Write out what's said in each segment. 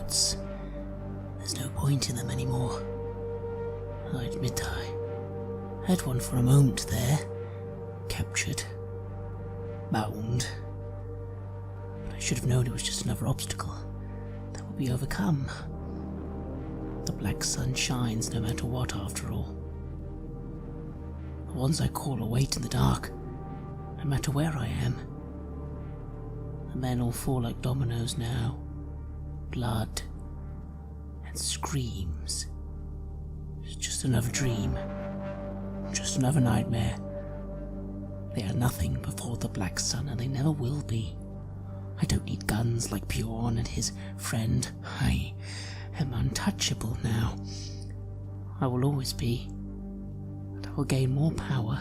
shots. There's no point in them anymore. I admit I had one for a moment there. Captured. Bound. But I should have known it was just another obstacle that will be overcome. The black sun shines no matter what, after all. The ones I call await in the dark, no matter where I am. The men all fall like dominoes now. Blood and screams. It's just another dream. Just another nightmare. They are nothing before the black sun, and they never will be. I don't need guns like Bjorn and his friend. I am untouchable now. I will always be. But I will gain more power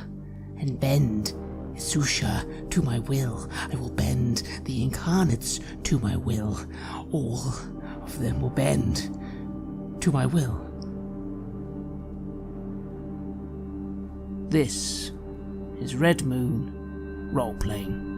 and bend Isusha to my will. I will bend the incarnates to my will. All of them will bend to my will. This is Red Moon Roleplaying.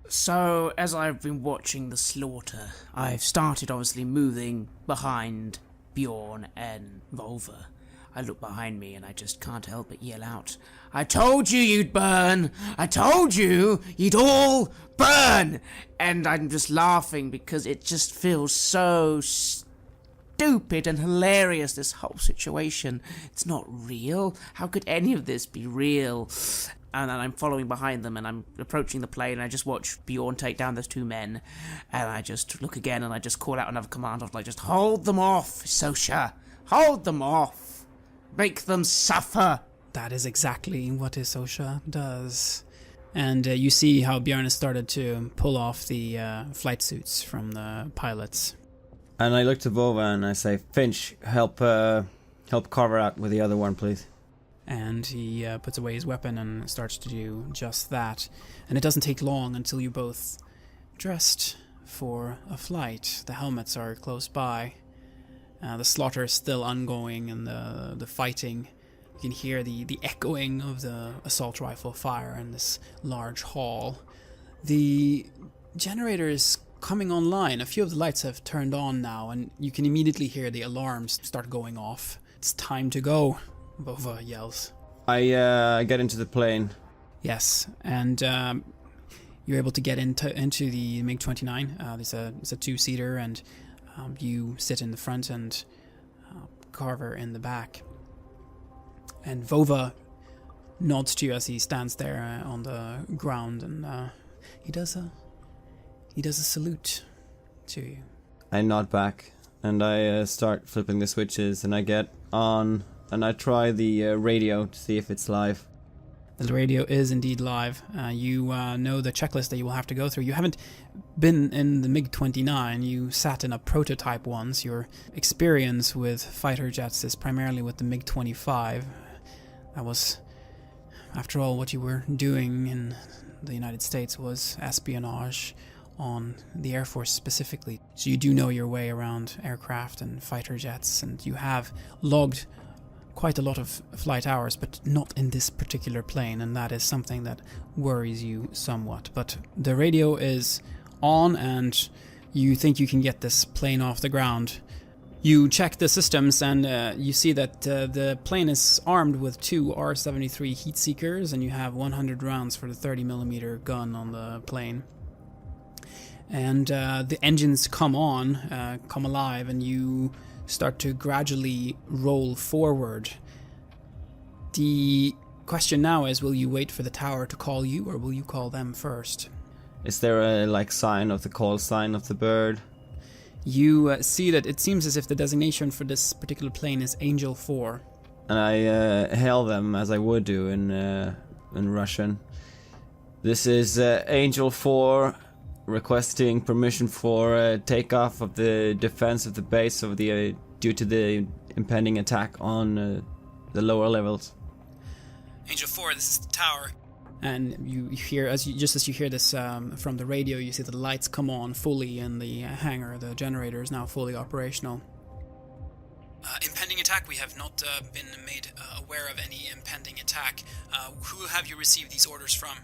So, as I've been watching the slaughter, I've started obviously moving behind Bjorn and Volva. I look behind me and I just can't help but yell out, "I told you you'd burn! I told you you'd all burn!" And I'm just laughing because it just feels so stupid and hilarious, this whole situation. It's not real. How could any of this be real? And then I'm following behind them and I'm approaching the plane and I just watch Bjorn take down those two men. And I just look again and I just call out another command of like, just hold them off, Sosha. Hold them off. Make them suffer. That is exactly what Isosha does. And you see how Bjorn has started to pull off the flight suits from the pilots. And I look to Vova and I say, Finch, help Carver out with the other one, please. And he puts away his weapon and starts to do just that. And it doesn't take long until you're both dressed for a flight. The helmets are close by. The slaughter is still ongoing and the fighting. You can hear the echoing of the assault rifle fire in this large hall. The generator is coming online. A few of the lights have turned on now, and you can immediately hear the alarms start going off. It's time to go, Vova yells. I get into the plane. Yes, and you're able to get into the MiG-29. It's a two-seater, and you sit in the front and Carver in the back. And Vova nods to you as he stands there on the ground, and he does a salute to you. I nod back and I start flipping the switches, and I get on and I try the radio to see if it's live. The radio is indeed live. You know the checklist that you will have to go through. You haven't been in the MiG-29. You sat in a prototype once. Your experience with fighter jets is primarily with the MiG-25. That was, after all, what you were doing in the United States was espionage on the Air Force specifically. So you do know your way around aircraft and fighter jets, and you have logged quite a lot of flight hours, but not in this particular plane, and that is something that worries you somewhat. But the radio is on, and you think you can get this plane off the ground. You check the systems, and you see that the plane is armed with two R-73 heat seekers, and you have 100 rounds for the 30mm gun on the plane. And the engines come alive, and you start to gradually roll forward. The question now is, will you wait for the tower to call you, or will you call them first? Is there a sign of the call sign of the bird? You see that it seems as if the designation for this particular plane is Angel 4. And I hail them as I would do in Russian. This is Angel 4 requesting permission for takeoff of the defense of the base of the due to the impending attack on the lower levels. Angel 4, this is the tower. And you hear, as you hear this from the radio, you see the lights come on fully in the hangar. The generator is now fully operational. Impending attack attack. We have not been made aware of any impending attack. Who have you received these orders from?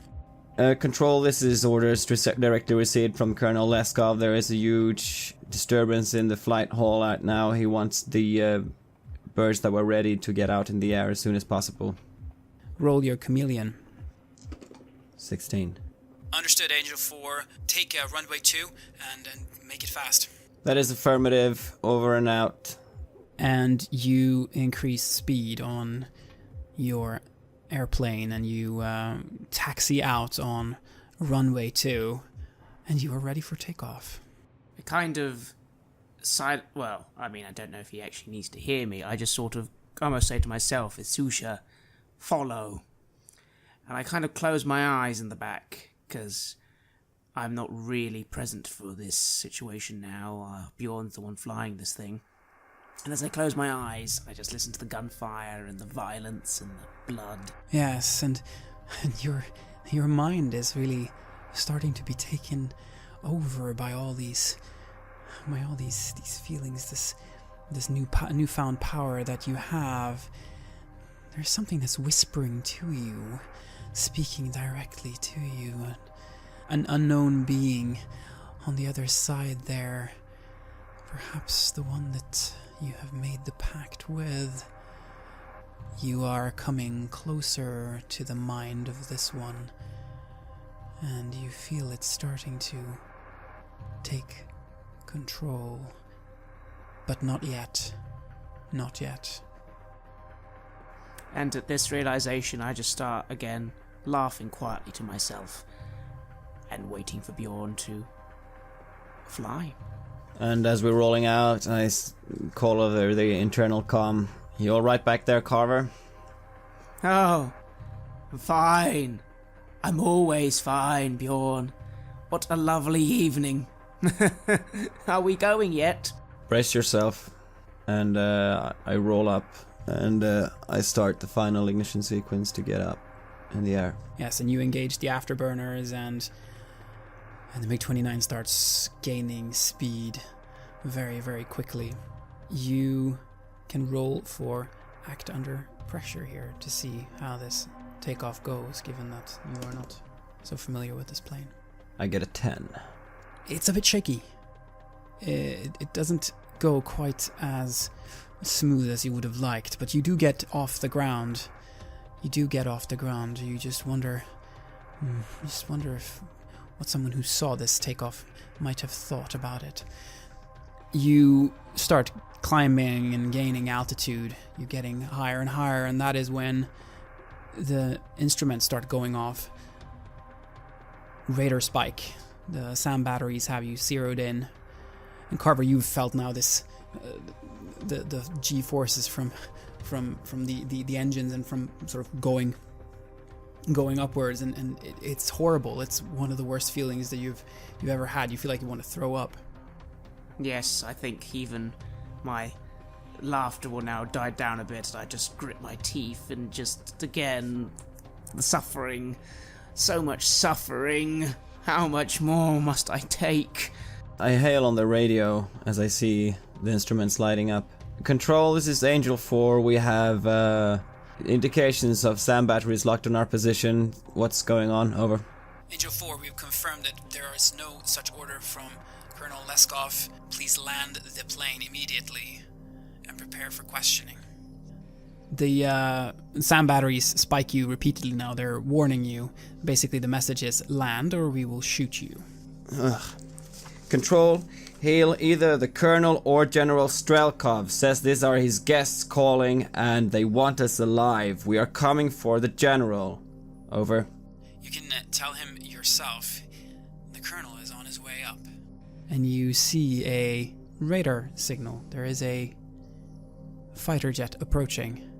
Control, this is orders directly received from Colonel Leskov. There is a huge disturbance in the flight hall right now. He wants the birds that were ready to get out in the air as soon as possible. Roll your chameleon. 16. Understood, Angel 4. Take runway 2 and make it fast. That is affirmative. Over and out. And you increase speed on your airplane, and you taxi out on runway 2, and you are ready for takeoff. A kind of well, I mean, I don't know if he actually needs to hear me. I just sort of almost say to myself, Isusha, follow. And I kind of close my eyes in the back, because I'm not really present for this situation now. Bjorn's the one flying this thing. And as I close my eyes, I just listen to the gunfire and the violence and the blood. Yes, and your mind is really starting to be taken over by all these feelings, this newfound power that you have. There's something that's whispering to you, speaking directly to you, an unknown being on the other side there, perhaps the one that you have made the pact with. You are coming closer to the mind of this one, and you feel it starting to take control. But not yet. Not yet. And at this realization, I just start again laughing quietly to myself and waiting for Bjorn to fly. And as we're rolling out, I call over the internal comm. You all right back there, Carver? Oh, I'm fine. I'm always fine, Bjorn. What a lovely evening. Are we going yet? Brace yourself. And I roll up, and I start the final ignition sequence to get up in the air. Yes, and you engage the afterburners, and the MiG-29 starts gaining speed very, very quickly. You can roll for act under pressure here to see how this takeoff goes, given that you are not so familiar with this plane. I get a 10. It's a bit shaky. It doesn't go quite as smooth as you would have liked, but you do get off the ground. You just wonder if what someone who saw this takeoff might have thought about it. You start climbing and gaining altitude. You're getting higher and higher, and that is when the instruments start going off. Radar spike. The SAM batteries have you zeroed in. And Carver, you've felt now this the G forces from the engines and from sort of going upwards, and it's horrible. It's one of the worst feelings that you've ever had. You feel like you want to throw up. Yes, I think even my laughter will now die down a bit. I just grit my teeth and just, again, the suffering. So much suffering. How much more must I take? I hail on the radio as I see the instruments lighting up. Control, this is Angel 4. We have indications of SAM batteries locked on our position. What's going on? Over. Angel 4, we've confirmed that there is no such order from Colonel Leskov. Please land the plane immediately and prepare for questioning. The SAM batteries spike you repeatedly now. They're warning you. Basically, the message is land or we will shoot you. Ugh. Control, hail either the Colonel or General Strelkov. Says these are his guests calling and they want us alive. We are coming for the General. Over. You can tell him yourself. The Colonel is on his way up. And you see a radar signal. There is a fighter jet approaching.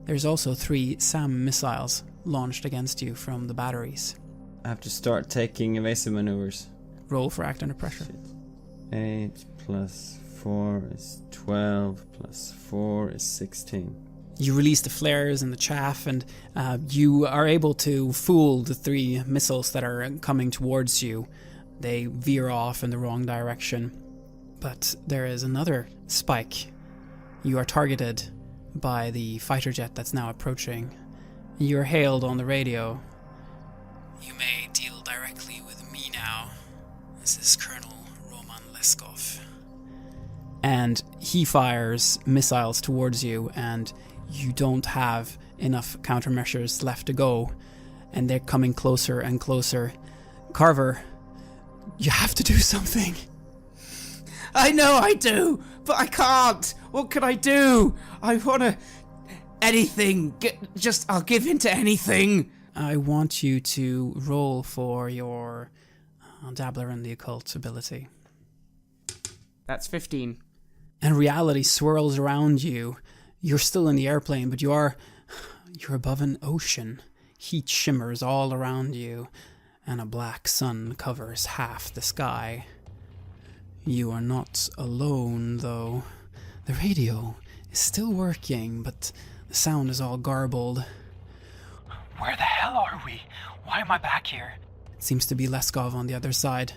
There's also 3 SAM missiles launched against you from the batteries. I have to start taking evasive maneuvers. Roll for act under pressure. 8 plus 4 is 12 plus 4 is 16. You release the flares and the chaff, and you are able to fool the 3 missiles that are coming towards you. They veer off in the wrong direction. But there is another spike. You are targeted by the fighter jet that's now approaching. You're hailed on the radio. You may deal directly with me now. This is Colonel Roman Leskov. And he fires missiles towards you, and you don't have enough countermeasures left to go, and they're coming closer and closer. Carver, you have to do something. I know I do, but I can't. What can I do? I wanna... anything. I'll give in to anything. I want you to roll for your Dabbler in the Occult ability. That's 15. And reality swirls around you. You're still in the airplane, but you're above an ocean. Heat shimmers all around you, and a black sun covers half the sky. You are not alone, though. The radio is still working, but the sound is all garbled. Where the hell are we? Why am I back here? It seems to be Leskov on the other side.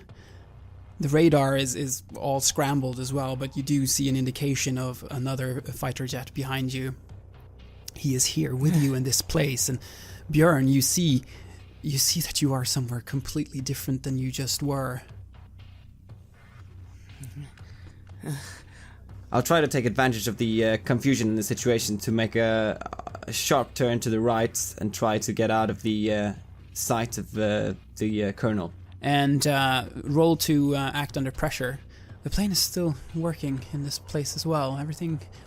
The radar is all scrambled as well, but you do see an indication of another fighter jet behind you. He is here with you in this place, and Björn, you see that you are somewhere completely different than you just were. I'll try to take advantage of the confusion in the situation to make a sharp turn to the right and try to get out of the sight of the colonel. And roll to act under pressure. The plane is still working in this place as well.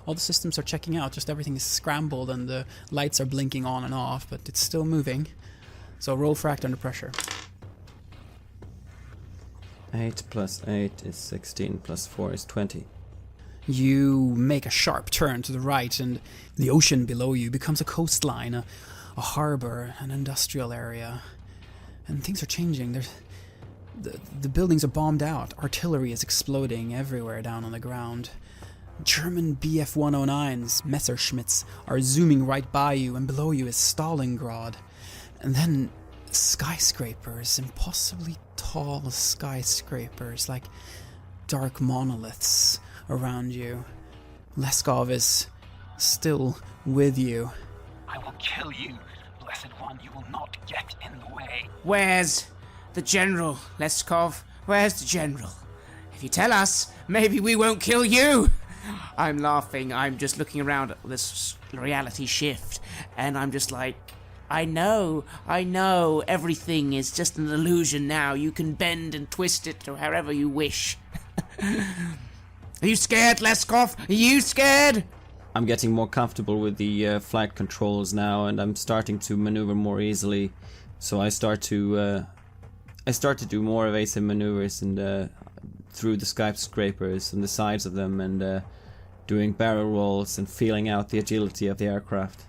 All the systems are checking out, just everything is scrambled and the lights are blinking on and off, but it's still moving. So roll for act under pressure. 8 plus 8 is 16, plus 4 is 20. You make a sharp turn to the right, and the ocean below you becomes a coastline, a harbor, an industrial area. And things are changing. The buildings are bombed out. Artillery is exploding everywhere down on the ground. German Bf-109s, Messerschmitts, are zooming right by you, and below you is Stalingrad. And then skyscrapers, impossibly tall skyscrapers, like dark monoliths around you. Leskov is still with you. I will kill you, Blessed One. You will not get in the way. Where's the general, Leskov? Where's the general? If you tell us, maybe we won't kill you. I'm laughing. I'm just looking around at this reality shift, and I'm just like, I know, everything is just an illusion now. You can bend and twist it to however you wish. Are you scared, Leskov? Are you scared? I'm getting more comfortable with the flight controls now, and I'm starting to maneuver more easily. So I start to do more evasive maneuvers and through the skyscrapers and the sides of them, and doing barrel rolls and feeling out the agility of the aircraft.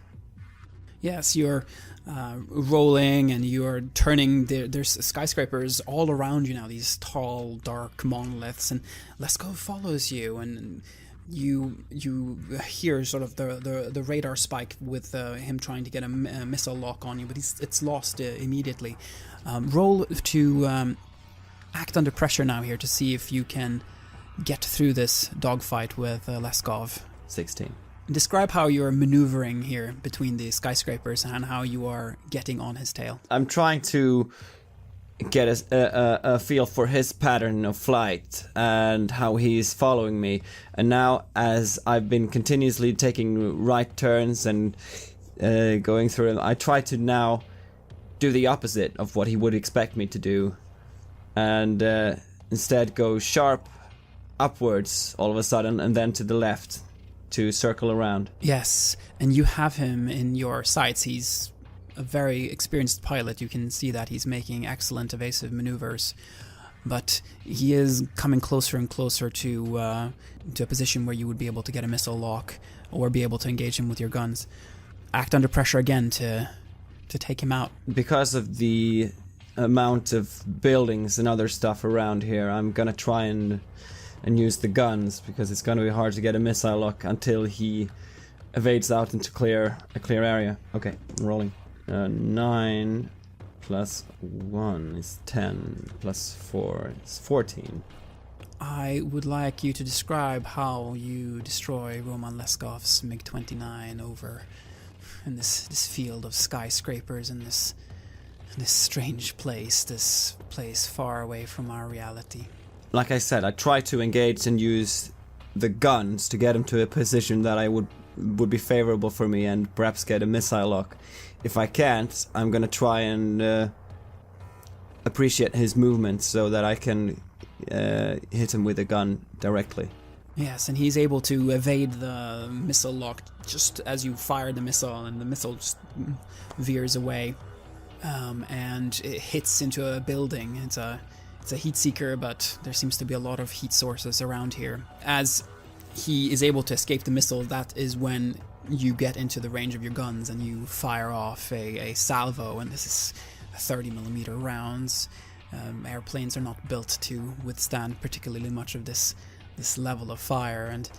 Yes, you're rolling and you're turning. There's skyscrapers all around you now, these tall, dark monoliths, and Leskov follows you, and you hear sort of the radar spike with him trying to get a missile lock on you, but it's lost immediately. Roll to act under pressure now here to see if you can get through this dogfight with Leskov. 16. Describe how you're maneuvering here between the skyscrapers and how you are getting on his tail. I'm trying to get a feel for his pattern of flight and how he's following me. And now, as I've been continuously taking right turns and going through them, I try to now do the opposite of what he would expect me to do, and instead go sharp upwards all of a sudden, and then to the left to circle around. Yes, and you have him in your sights. He's a very experienced pilot. You can see that he's making excellent evasive maneuvers, but he is coming closer and closer to a position where you would be able to get a missile lock or be able to engage him with your guns. Act under pressure again to take him out. Because of the amount of buildings and other stuff around here, I'm gonna try and use the guns, because it's gonna be hard to get a missile lock until he evades out into a clear area. Okay, I'm rolling. 9 plus 1 is 10, plus 4 is 14. I would like you to describe how you destroy Roman Leskov's MiG-29 over in this field of skyscrapers in this strange place, this place far away from our reality. Like I said, I try to engage and use the guns to get him to a position that I would be favorable for me and perhaps get a missile lock. If I can't, I'm gonna try and appreciate his movements so that I can hit him with a gun directly. Yes, and he's able to evade the missile lock just as you fire the missile, and the missile just veers away, and it hits into a building. It's a heat seeker, but there seems to be a lot of heat sources around here. As he is able to escape the missile, that is when you get into the range of your guns and you fire off a salvo, and this is 30mm rounds. Airplanes are not built to withstand particularly much of this level of fire, and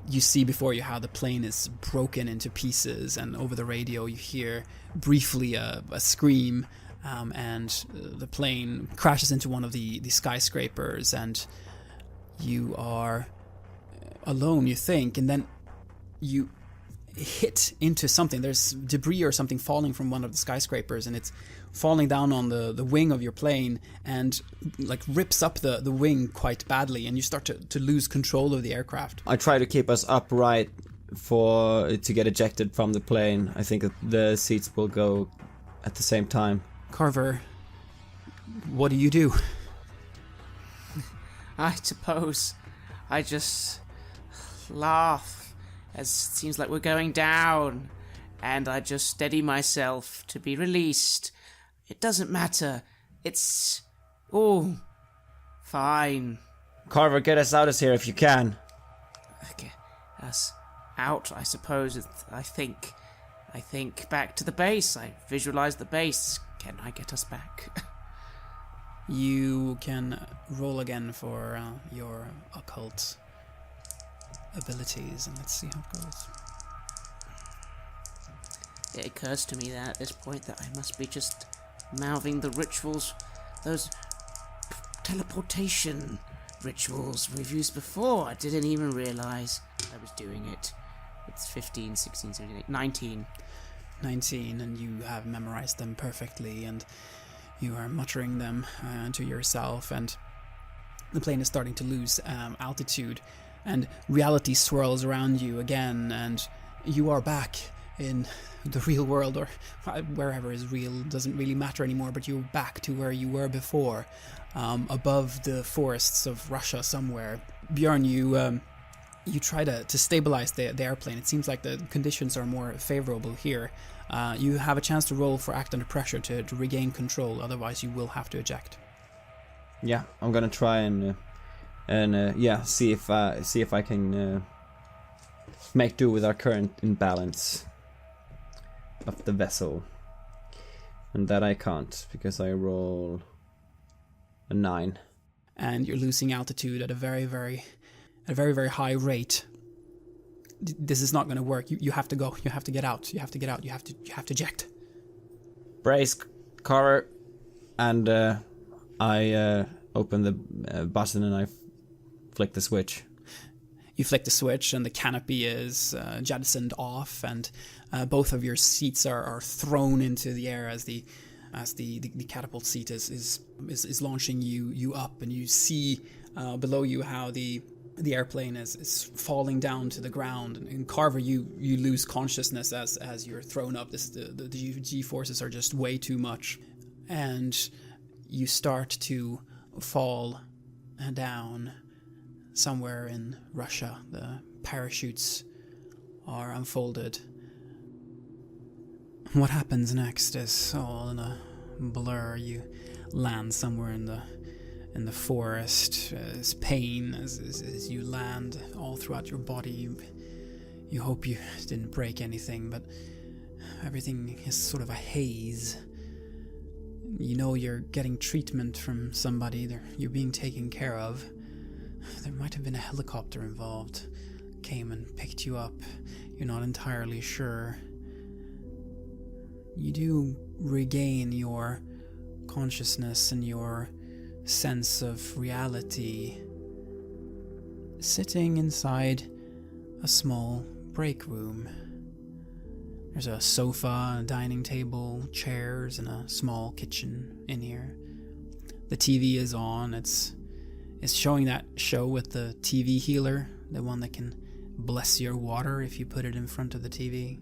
you see before you how the plane is broken into pieces, and over the radio you hear briefly a scream, and the plane crashes into one of the skyscrapers, and you are alone, you think, and then you hit into something. There's debris or something falling from one of the skyscrapers, and it's falling down on the wing of your plane and like rips up the wing quite badly, and you start to lose control of the aircraft. I try to keep us upright to get ejected from the plane. I think that the seats will go at the same time. Carver, what do you do? I suppose I just laugh as it seems like we're going down, and I just steady myself to be released. It doesn't matter. It's all fine. Carver, get us out of here if you can. Okay, us out, I suppose. I think back to the base. I visualize the base. Can I get us back? You can roll again for your occult abilities, and let's see how it goes. It occurs to me that at this point that I must be just mouthing the rituals, those teleportation rituals we've used before. I didn't even realize I was doing it. It's 15, 16, 17, 19. 19, and you have memorized them perfectly, and you are muttering them to yourself, and the plane is starting to lose altitude, and reality swirls around you again, and you are back in the real world, or wherever is real doesn't really matter anymore, but you're back to where you were before, above the forests of Russia somewhere. Bjorn, you try to stabilize the airplane. It seems like the conditions are more favorable here. You have a chance to roll for act under pressure to regain control, otherwise you will have to eject. Yeah, I'm gonna try and see if I can make do with our current imbalance of the vessel, and that I can't because I roll a 9. And you're losing altitude at a very, very high rate. This is not going to work. You have to go. You have to get out. You have to get out. You have to eject. Brace, Carver, and I open the button and I flick the switch. You flick the switch, and the canopy is jettisoned off, and both of your seats are thrown into the air as the catapult seat is launching you up, and you see below you how the airplane is falling down to the ground, and Carver, you lose consciousness as you're thrown up. The G-forces are just way too much, and you start to fall down somewhere in Russia. The parachutes are unfolded. What happens next is all in a blur. You land somewhere in the forest. It's pain as you land all throughout your body. You hope you didn't break anything, but everything is sort of a haze. You know you're getting treatment from somebody. You're being taken care of. There might have been a helicopter involved. Came and picked you up. You're not entirely sure. You do regain your consciousness and your sense of reality, sitting inside a small break room. There's a sofa, a dining table, chairs, and a small kitchen in here. The TV is on. It's showing that show with the TV healer, the one that can bless your water if you put it in front of the TV.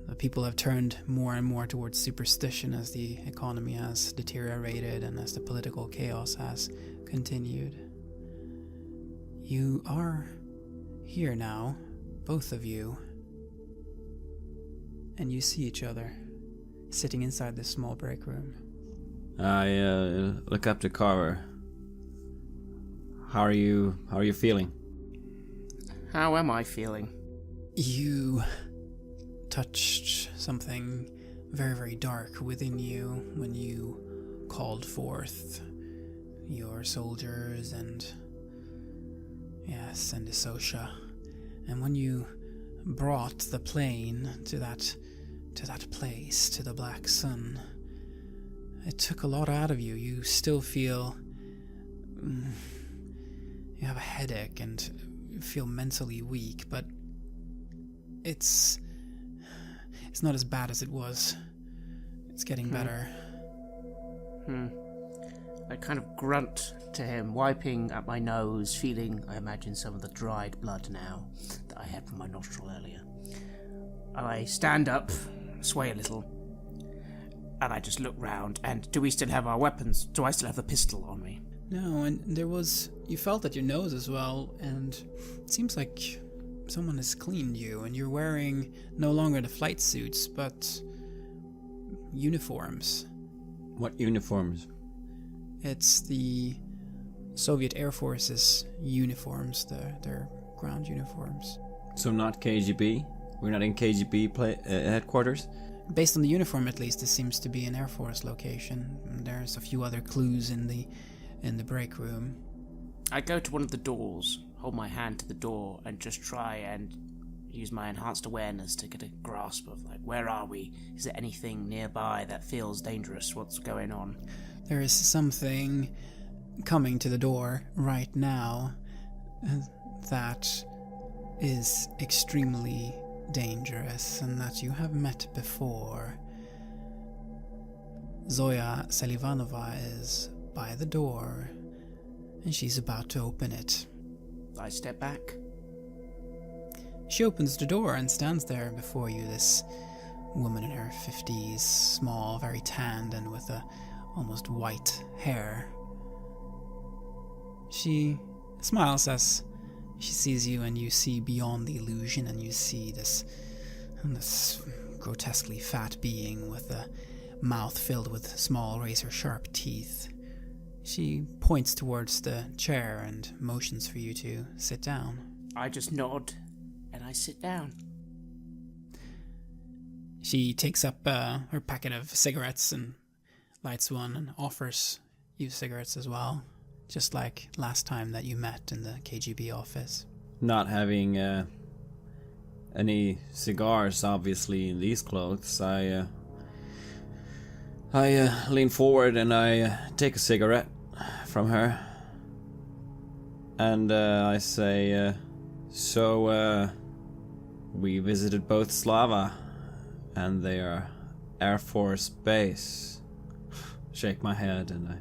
The people have turned more and more towards superstition as the economy has deteriorated and as the political chaos has continued. You are here now, both of you, and you see each other sitting inside this small break room. I look up to Carver. How are you feeling? How am I feeling? You touched something very, very dark within you when you called forth your soldiers and Isosha. And when you brought the plane to that place, to the Black Sun, it took a lot out of you. You still feel... you have a headache and you feel mentally weak, but it's not as bad as it was. It's getting better. I kind of grunt to him, wiping at my nose, feeling, I imagine, some of the dried blood now that I had from my nostril earlier. I stand up, sway a little, and I just look round, and do we still have our weapons? Do I still have the pistol on me? No, and you felt at your nose as well, and it seems like someone has cleaned you, and you're wearing no longer the flight suits, but uniforms. What uniforms? It's the Soviet Air Force's uniforms, their ground uniforms. So not KGB? We're not in KGB headquarters? Based on the uniform, at least, this seems to be an Air Force location. There's a few other clues in the break room. I go to one of the doors, hold my hand to the door, and just try and use my enhanced awareness to get a grasp of, like, where are we? Is there anything nearby that feels dangerous? What's going on? There is something coming to the door right now that is extremely dangerous and that you have met before. Zoya Selivanova is by the door and she's about to open it. I step back. She opens the door and stands there before you, this woman in her 50s, small, very tanned and with a almost white hair. She smiles as she sees you, and you see beyond the illusion, and you see this grotesquely fat being with a mouth filled with small razor-sharp teeth. She points towards the chair and motions for you to sit down. I just nod, and I sit down. She takes up her packet of cigarettes and lights one and offers you cigarettes as well, just like last time that you met in the KGB office. Not having any cigars, obviously, in these clothes, I lean forward and I take a cigarette from her. And I say, so we visited both Slava and their Air Force base. Shake my head and I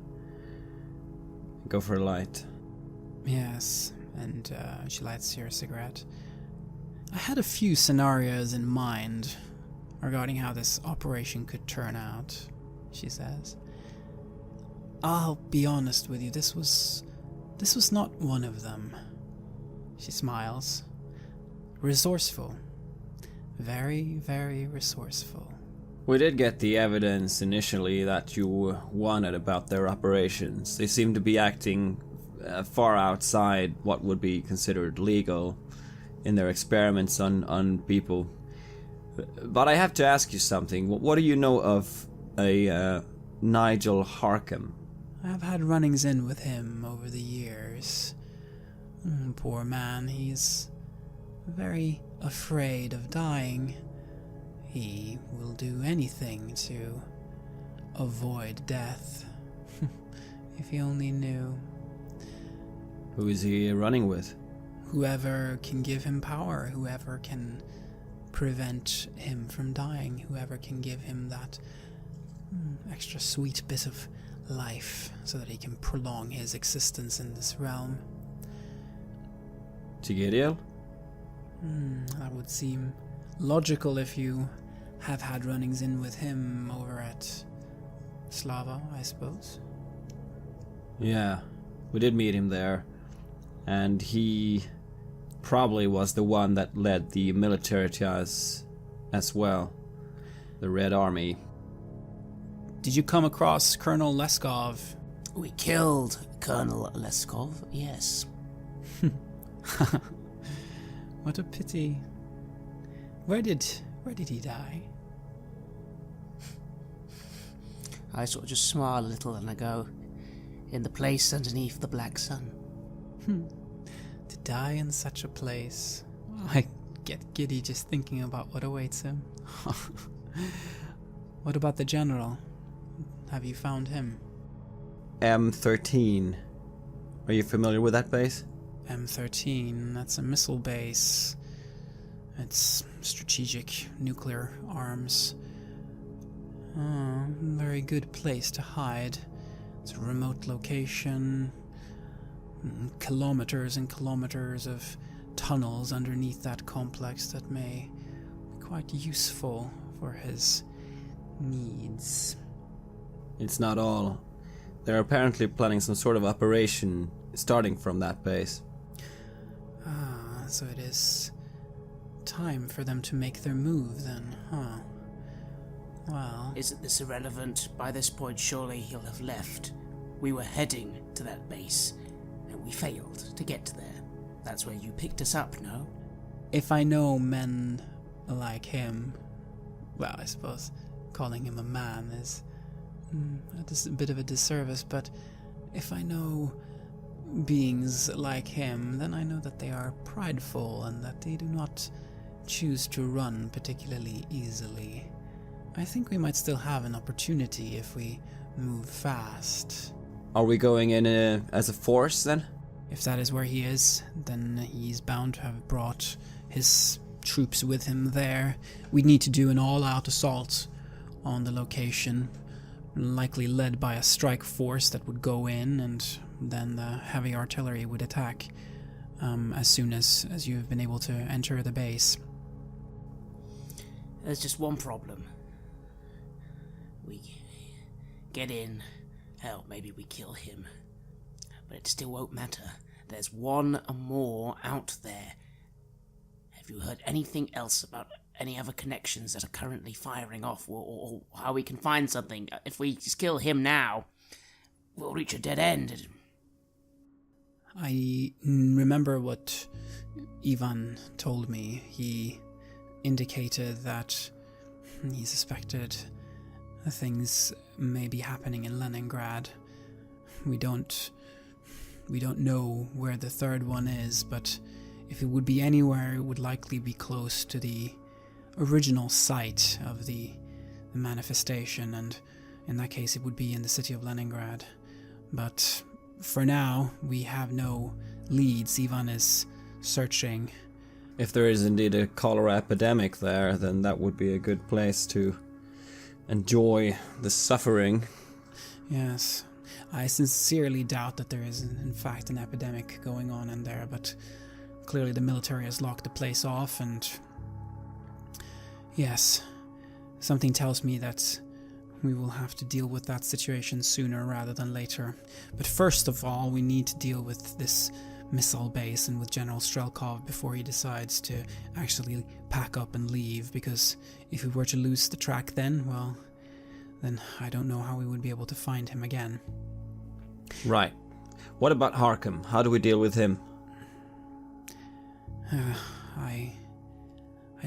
go for a light. Yes, and she lights your cigarette. I had a few scenarios in mind regarding how this operation could turn out, she says. I'll be honest with you, this was not one of them. She smiles. Resourceful. Very, very resourceful. We did get the evidence initially that you wanted about their operations. They seem to be acting far outside what would be considered legal in their experiments on people. But I have to ask you something. What do you know of a Nigel Harkham? I've had runnings in with him over the years. Poor man, he's very afraid of dying. He will do anything to avoid death. If he only knew. Who is he running with? Whoever can give him power, whoever can prevent him from dying, whoever can give him that extra sweet bit of life so that he can prolong his existence in this realm. Tigiriel? That would seem logical if you have had runnings in with him over at Slava, I suppose. Yeah, we did meet him there. And he probably was the one that led the military to us as well. The Red Army. Did you come across Colonel Leskov? We killed Colonel Leskov, yes. What a pity. Where did he die? I sort of just smile a little and I go, in the place underneath the black sun. To die in such a place. I get giddy just thinking about what awaits him. What about the general? Have you found him? M13. Are you familiar with that base? M13, that's a missile base. It's strategic nuclear arms. Very good place to hide. It's a remote location. Kilometers and kilometers of tunnels underneath that complex that may be quite useful for his needs. It's not all. They're apparently planning some sort of operation starting from that base. So it is time for them to make their move then, huh? Well... Isn't this irrelevant? By this point, surely he'll have left. We were heading to that base, and we failed to get there. That's where you picked us up, no? If I know men like him... Well, I suppose calling him a man is a bit of a disservice, but if I know beings like him, then I know that they are prideful and that they do not choose to run particularly easily. I think we might still have an opportunity if we move fast. Are we going in as a force then? If that is where he is, then he's bound to have brought his troops with him there. We'd need to do an all-out assault on the location, likely led by a strike force that would go in, and then the heavy artillery would attack as soon as you've been able to enter the base. There's just one problem. We get in, hell, maybe we kill him, but it still won't matter. There's one more out there. Have you heard anything else about any other connections that are currently firing off, or how we can find something? If we just kill him now, we'll reach a dead end. I remember what Ivan told me. He indicated that he suspected things may be happening in Leningrad. We don't know where the third one is, but if it would be anywhere, it would likely be close to the original site of the manifestation, and in that case it would be in the city of Leningrad. But for now, we have no leads. Ivan is searching. If there is indeed a cholera epidemic there, then that would be a good place to enjoy the suffering. Yes. I sincerely doubt that there is, in fact, an epidemic going on in there, but clearly the military has locked the place off, and yes, something tells me that we will have to deal with that situation sooner rather than later. But first of all, we need to deal with this missile base and with General Strelkov before he decides to actually pack up and leave, because if we were to lose the track then, well, then I don't know how we would be able to find him again. Right. What about Harkham? How do we deal with him? I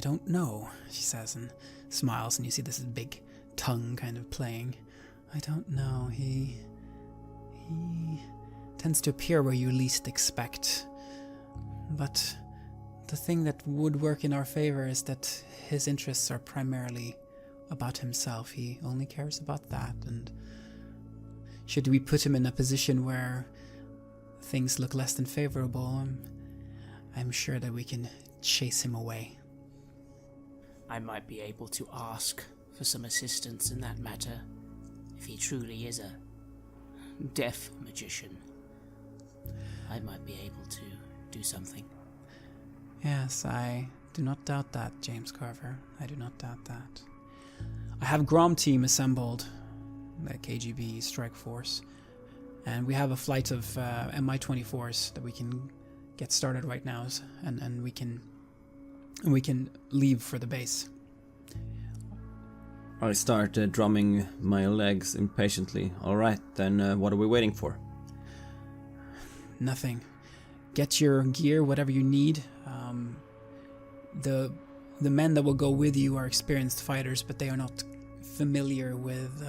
don't know, she says and smiles, and you see this big tongue kind of playing. I don't know. He tends to appear where you least expect. But the thing that would work in our favor is that his interests are primarily about himself. He only cares about that, and should we put him in a position where things look less than favorable, I'm sure that we can chase him away. I might be able to ask for some assistance in that matter, if he truly is a deaf magician. I might be able to do something. Yes, I do not doubt that, James Carver. I do not doubt that. I have Grom team assembled, the KGB strike force, and we have a flight of Mi-24s that we can get started right now, and we can leave for the base. I start drumming my legs impatiently. All right, then what are we waiting for? Nothing. Get your gear, whatever you need. The men that will go with you are experienced fighters, but they are not familiar with,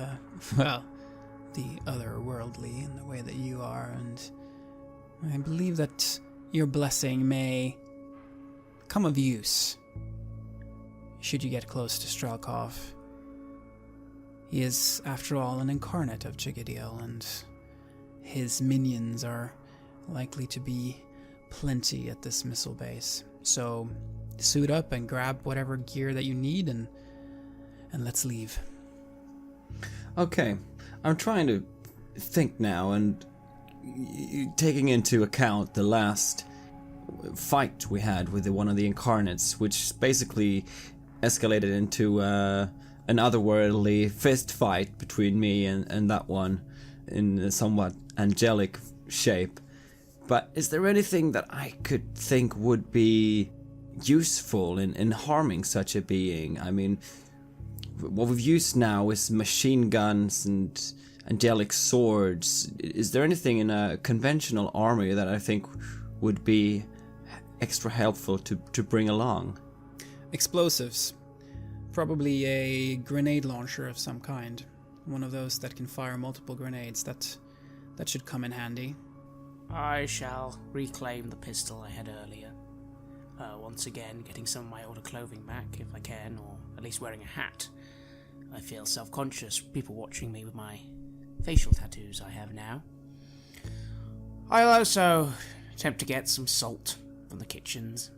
the otherworldly in the way that you are, and I believe that your blessing may come of use should you get close to Strelkov. He is, after all, an incarnate of Chigadiel, and his minions are likely to be plenty at this missile base. So suit up and grab whatever gear that you need, and let's leave. Okay, I'm trying to think now, and taking into account the last fight we had with one of the incarnates, which basically escalated into an otherworldly fist fight between me and that one in a somewhat angelic shape. But is there anything that I could think would be useful in harming such a being? I mean, what we've used now is machine guns and angelic swords. Is there anything in a conventional army that I think would be extra helpful to bring along? Explosives. Probably a grenade launcher of some kind. One of those that can fire multiple grenades. That should come in handy. I shall reclaim the pistol I had earlier. Once again, getting some of my older clothing back if I can, or at least wearing a hat. I feel self-conscious, people watching me with my facial tattoos I have now. I'll also attempt to get some salt from the kitchens,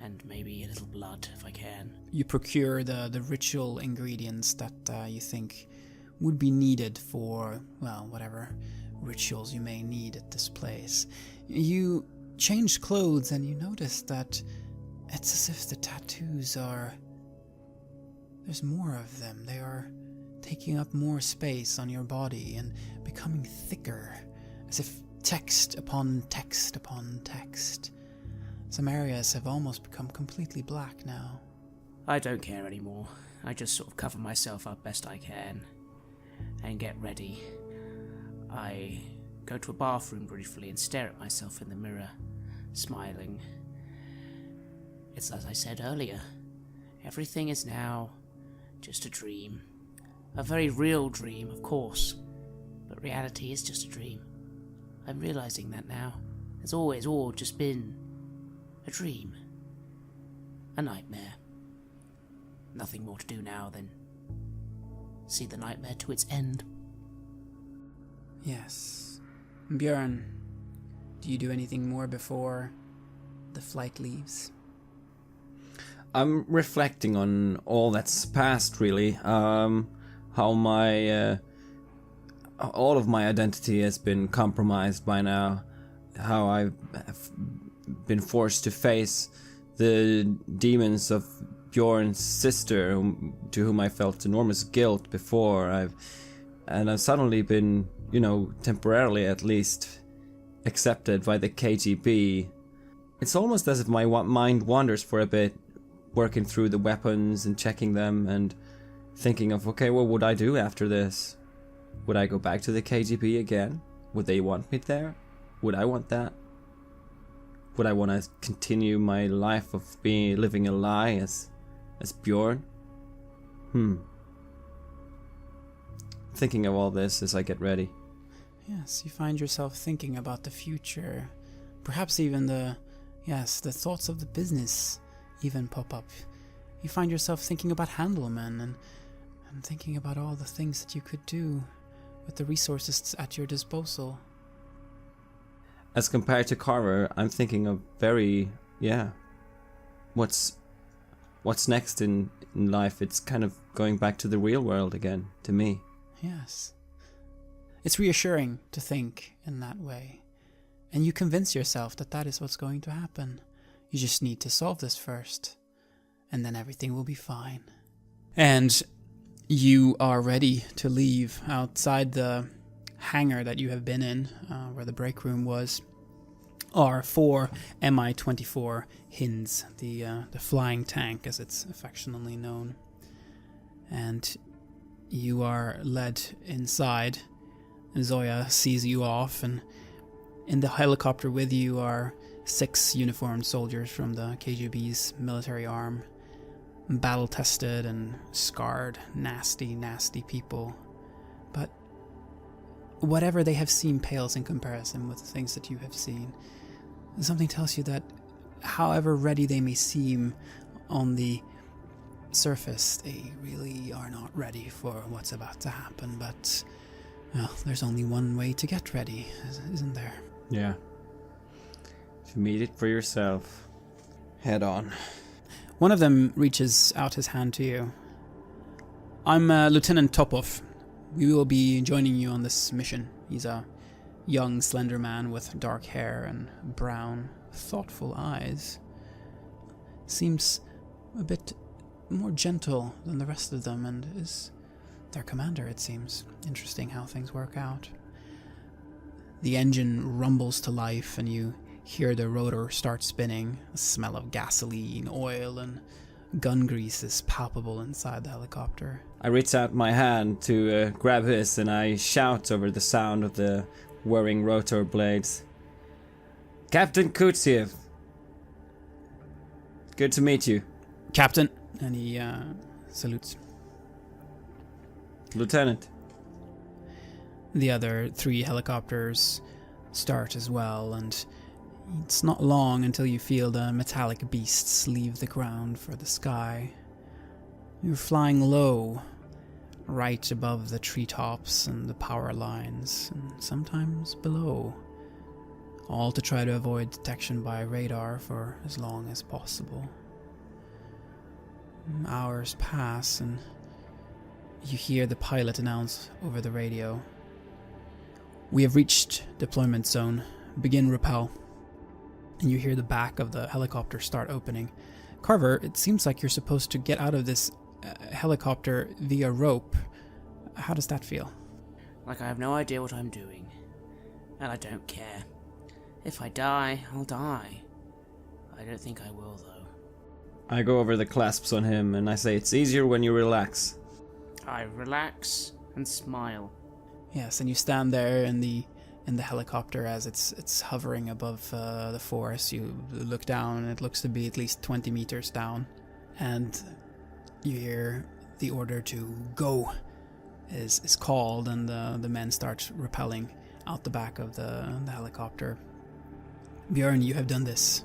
and maybe a little blood if I can. You procure the ritual ingredients that you think would be needed for, well, whatever rituals you may need at this place. You change clothes and you notice that it's as if the tattoos there's more of them. They are taking up more space on your body and becoming thicker, as if text upon text upon text. Some areas have almost become completely black now. I don't care anymore. I just sort of cover myself up best I can and get ready. I go to a bathroom briefly and stare at myself in the mirror, smiling. It's as I said earlier, everything is now just a dream. A very real dream, of course, but reality is just a dream. I'm realizing that now. It's always all just been a dream. A nightmare. Nothing more to do now than see the nightmare to its end. Yes. Björn, do you do anything more before the flight leaves? I'm reflecting on all that's passed, really. How my all of my identity has been compromised by now. How I've been forced to face the demons of Bjorn's sister, to whom I felt enormous guilt before. I've suddenly been, temporarily at least, accepted by the KGB. It's almost as if my mind wanders for a bit, working through the weapons and checking them and thinking of, okay, what would I do after this? Would I go back to the KGB again? Would they want me there? Would I want that? Would I want to continue my life of living a lie as Bjorn? Thinking of all this as I get ready. Yes, you find yourself thinking about the future. Perhaps even the thoughts of the business even pop up. You find yourself thinking about Handelman and thinking about all the things that you could do with the resources at your disposal. as compared to Carver, I'm thinking of very, what's next in life? It's kind of going back to the real world again, to me. Yes. It's reassuring to think in that way. And you convince yourself that that is what's going to happen. You just need to solve this first. And then everything will be fine. And you are ready to leave outside the hangar that you have been in, where the break room was, are 4 Mi-24 Hinds, the flying tank as it's affectionately known. And you are led inside. Zoya sees you off, and in the helicopter with you are 6 uniformed soldiers from the KGB's military arm. Battle-tested and scarred, nasty, nasty people. But whatever they have seen pales in comparison with the things that you have seen. Something tells you that however ready they may seem on the surface, they really are not ready for what's about to happen. But, well, there's only one way to get ready, isn't there? Yeah. To meet it for yourself. Head on. One of them reaches out his hand to you. I'm Lieutenant Topov. We will be joining you on this mission. He's a young, slender man with dark hair and brown, thoughtful eyes. Seems a bit more gentle than the rest of them and is their commander, it seems. Interesting how things work out. The engine rumbles to life and you hear the rotor start spinning. The smell of gasoline, oil, and gun grease is palpable inside the helicopter. I reach out my hand to grab his, and I shout over the sound of the whirring rotor blades. Captain Kutsiev. Good to meet you. Captain. And he salutes. Lieutenant. The other 3 helicopters start as well, and it's not long until you feel the metallic beasts leave the ground for the sky. You're flying low, right above the treetops and the power lines, and sometimes below, all to try to avoid detection by radar for as long as possible. Hours pass, and you hear the pilot announce over the radio. We have reached deployment zone. Begin rappel. And you hear the back of the helicopter start opening. Carver, it seems like you're supposed to get out of this helicopter via rope. How does that feel? Like I have no idea what I'm doing. And I don't care. If I die, I'll die. I don't think I will, though. I go over the clasps on him and I say it's easier when you relax. I relax and smile. Yes, and you stand there in the helicopter as it's hovering above the forest. You look down and it looks to be at least 20 meters down. And you hear the order to go is called, and the men start rappelling out the back of the helicopter. Björn, you have done this.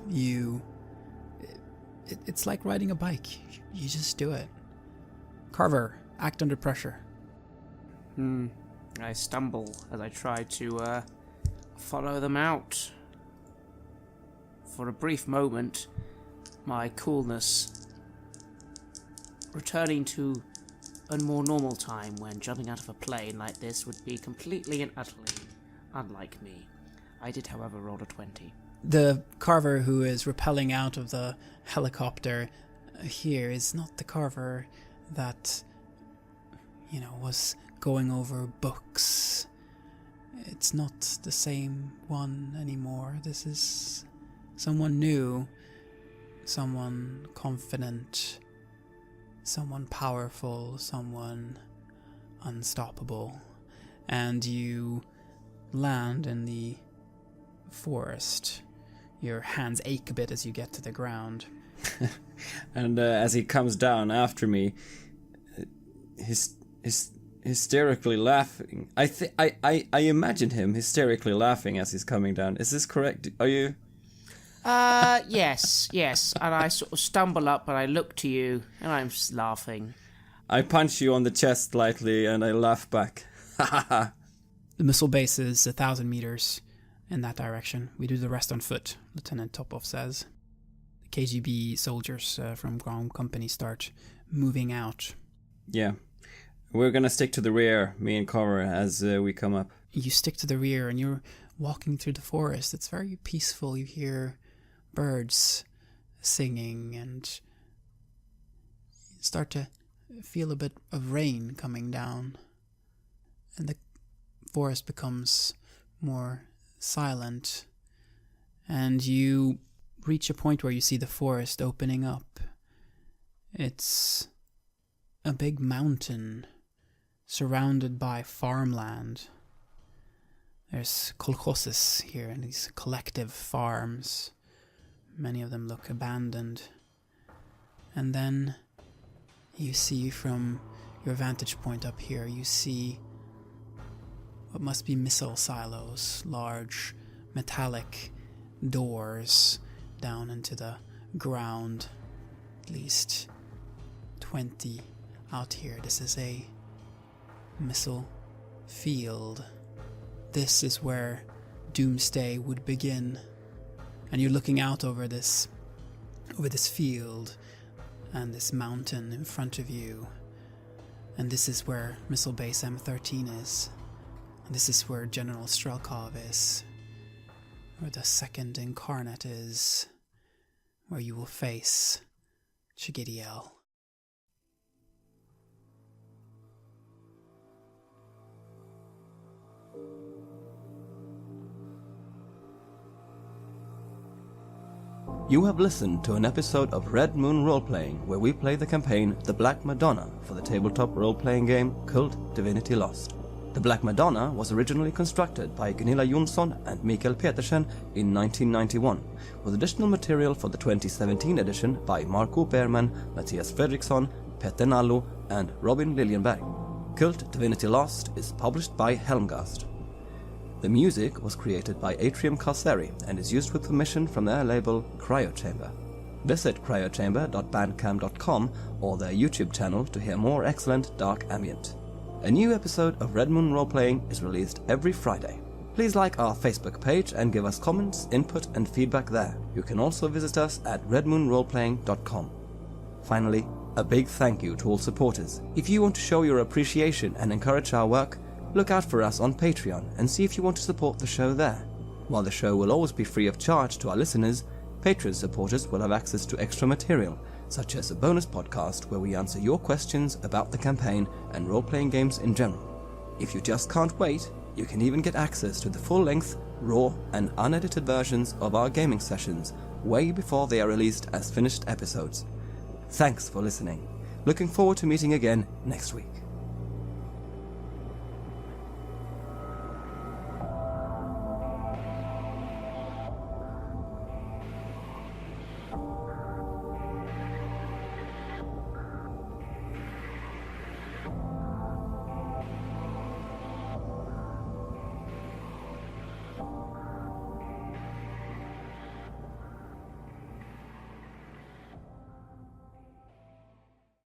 It's like riding a bike. You just do it. Carver, act under pressure. I stumble as I try to follow them out. For a brief moment, my coolness returning to a more normal time when jumping out of a plane like this would be completely and utterly unlike me. I did, however, roll a 20. The Carver who is rappelling out of the helicopter here is not the Carver that, was going over books. It's not the same one anymore. This is someone new, someone confident, someone powerful, someone unstoppable. And you land in the forest. Your hands ache a bit as you get to the ground. And as he comes down after me, hysterically laughing. I imagine him hysterically laughing as he's coming down. Is this correct? Are you? Yes. And I sort of stumble up and I look to you and I'm laughing. I punch you on the chest lightly and I laugh back. The missile base is 1,000 meters, in that direction. We do the rest on foot, Lieutenant Topov says. The KGB soldiers from ground company start moving out. Yeah. We're gonna stick to the rear, me and Cover, as we come up. You stick to the rear and you're walking through the forest. It's very peaceful. You hear birds singing and you start to feel a bit of rain coming down. And the forest becomes more silent. And you reach a point where you see the forest opening up. It's a big mountain surrounded by farmland. There's kolkhozes here, and these collective farms. Many of them look abandoned. And then you see from your vantage point up here, you see what must be missile silos, large metallic doors down into the ground. At least 20 out here. This is a missile field. This is where doomsday would begin. And you're looking out over this field and this mountain in front of you. And this is where Missile Base M13 is. And this is where General Strelkov is. Where the second incarnate is. Where you will face Chigitiel. You have listened to an episode of Red Moon Roleplaying, where we play the campaign The Black Madonna for the tabletop role-playing game KULT Divinity Lost. The Black Madonna was originally constructed by Gunilla Jonsson and Mikael Petersen in 1991, with additional material for the 2017 edition by Marco Berman, Matthias Fredriksson, Petter Nallo, and Robin Liljenberg. KULT Divinity Lost is published by Helmgast. The music was created by Atrium Kasseri and is used with permission from their label Cryochamber. Visit cryochamber.bandcamp.com or their YouTube channel to hear more excellent dark ambient. A new episode of Red Moon Roleplaying is released every Friday. Please like our Facebook page and give us comments, input and feedback there. You can also visit us at redmoonroleplaying.com. Finally, a big thank you to all supporters. If you want to show your appreciation and encourage our work, look out for us on Patreon and see if you want to support the show there. While the show will always be free of charge to our listeners, Patreon supporters will have access to extra material, such as a bonus podcast where we answer your questions about the campaign and role-playing games in general. If you just can't wait, you can even get access to the full-length, raw and unedited versions of our gaming sessions way before they are released as finished episodes. Thanks for listening. Looking forward to meeting again next week.